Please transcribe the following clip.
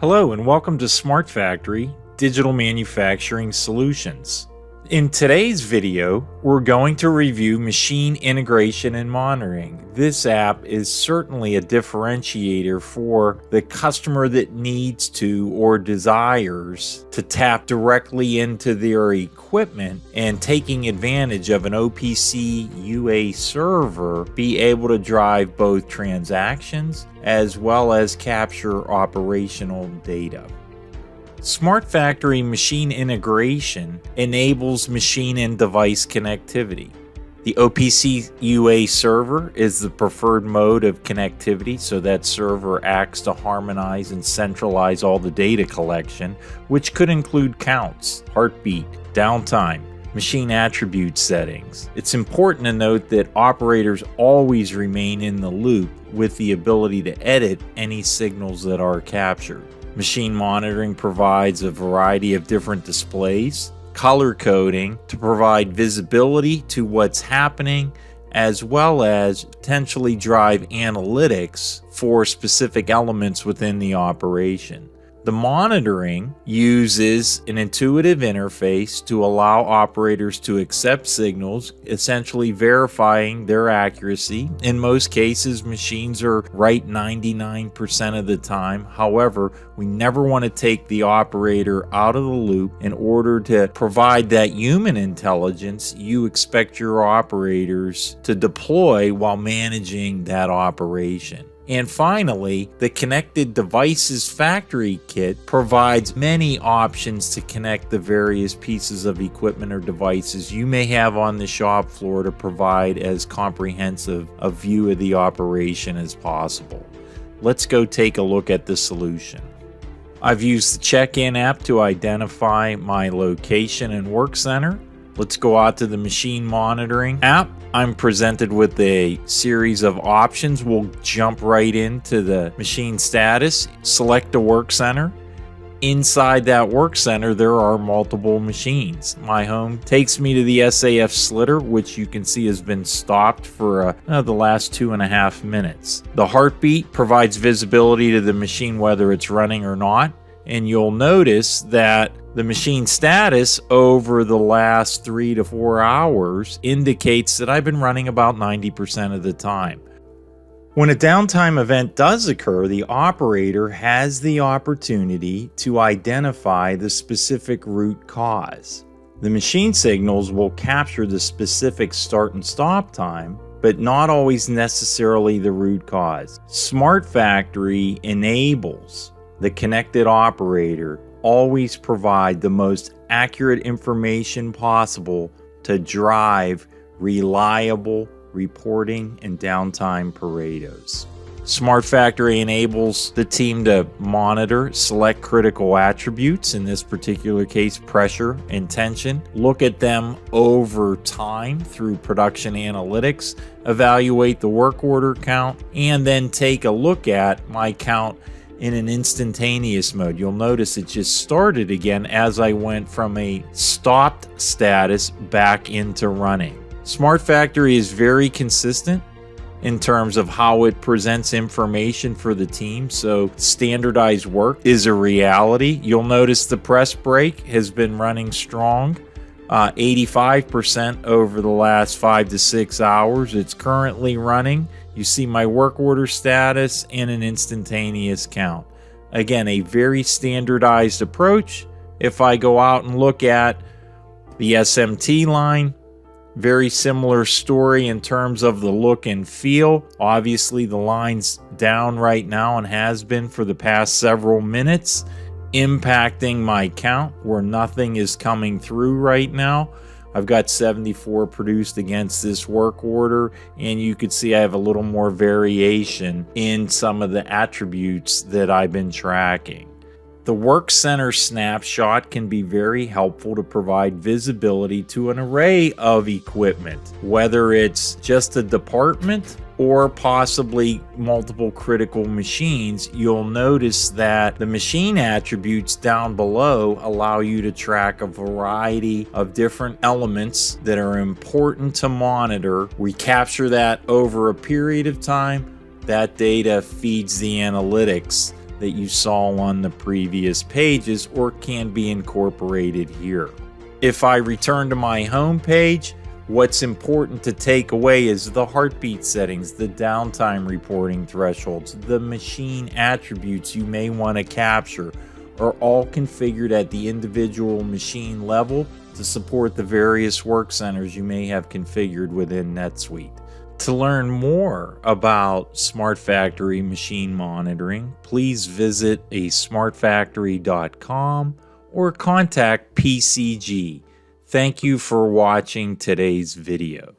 Hello and welcome to SmartFactory Digital Manufacturing Solutions. In today's video, we're going to review machine integration and monitoring. This app is certainly a differentiator for the customer that needs to or desires to tap directly into their equipment and taking advantage of an OPC UA server, be able to drive both transactions as well as capture operational data. SmartFactory Machine Integration enables machine and device connectivity. The OPC UA server is the preferred mode of connectivity, so that server acts to harmonize and centralize all the data collection, which could include counts, heartbeat, downtime, machine attribute settings. It's important to note that operators always remain in the loop with the ability to edit any signals that are captured. Machine monitoring provides a variety of different displays, color coding to provide visibility to what's happening, as well as potentially drive analytics for specific elements within the operation. The monitoring uses an intuitive interface to allow operators to accept signals, essentially verifying their accuracy. In most cases, machines are right 99% of the time. However, we never want to take the operator out of the loop. In order to provide that human intelligence, you expect your operators to deploy while managing that operation. And finally, the Connected Devices Factory Kit provides many options to connect the various pieces of equipment or devices you may have on the shop floor to provide as comprehensive a view of the operation as possible. Let's go take a look at the solution. I've used the check-in app to identify my location and work center. Let's go out to the machine monitoring app. I'm presented with a series of options. We'll jump right into the machine status, select the work center. Inside that work center, there are multiple machines. My home takes me to the SAF slitter, which you can see has been stopped for the last 2.5 minutes. The heartbeat provides visibility to the machine whether it's running or not. And you'll notice that the machine status over the last 3 to 4 hours indicates that I've been running about 90% of the time. When a downtime event does occur, the operator has the opportunity to identify the specific root cause. The machine signals will capture the specific start and stop time, but not always necessarily the root cause. SmartFactory enables the connected operator always provide the most accurate information possible to drive reliable reporting and downtime Paretos. SmartFactory enables the team to monitor, select critical attributes, in this particular case pressure and tension, look at them over time through production analytics, evaluate the work order count, and then take a look at my count in an instantaneous mode. You'll notice it just started again as I went from a stopped status back into running. SmartFactory is very consistent in terms of how it presents information for the team, so standardized work is a reality. You'll notice the press brake has been running strong, 85% over the last 5 to 6 hours. It's currently running. You see my work order status and an instantaneous count. Again, a very standardized approach. If I go out and look at the SMT line, very similar story in terms of the look and feel. Obviously, the line's down right now and has been for the past several minutes, impacting my count where nothing is coming through right now. I've got 74 produced against this work order, and you could see I have a little more variation in some of the attributes that I've been tracking. The Work Center snapshot can be very helpful to provide visibility to an array of equipment, whether it's just a department or possibly multiple critical machines. You'll notice that the machine attributes down below allow you to track a variety of different elements that are important to monitor. We capture that over a period of time. That data feeds the analytics that you saw on the previous pages or can be incorporated here. If I return to my home page, what's important to take away is the heartbeat settings, the downtime reporting thresholds, the machine attributes you may want to capture are all configured at the individual machine level to support the various work centers you may have configured within NetSuite. To learn more about SmartFactory machine monitoring, please visit smartfactory.com or contact PCG. Thank you for watching today's video.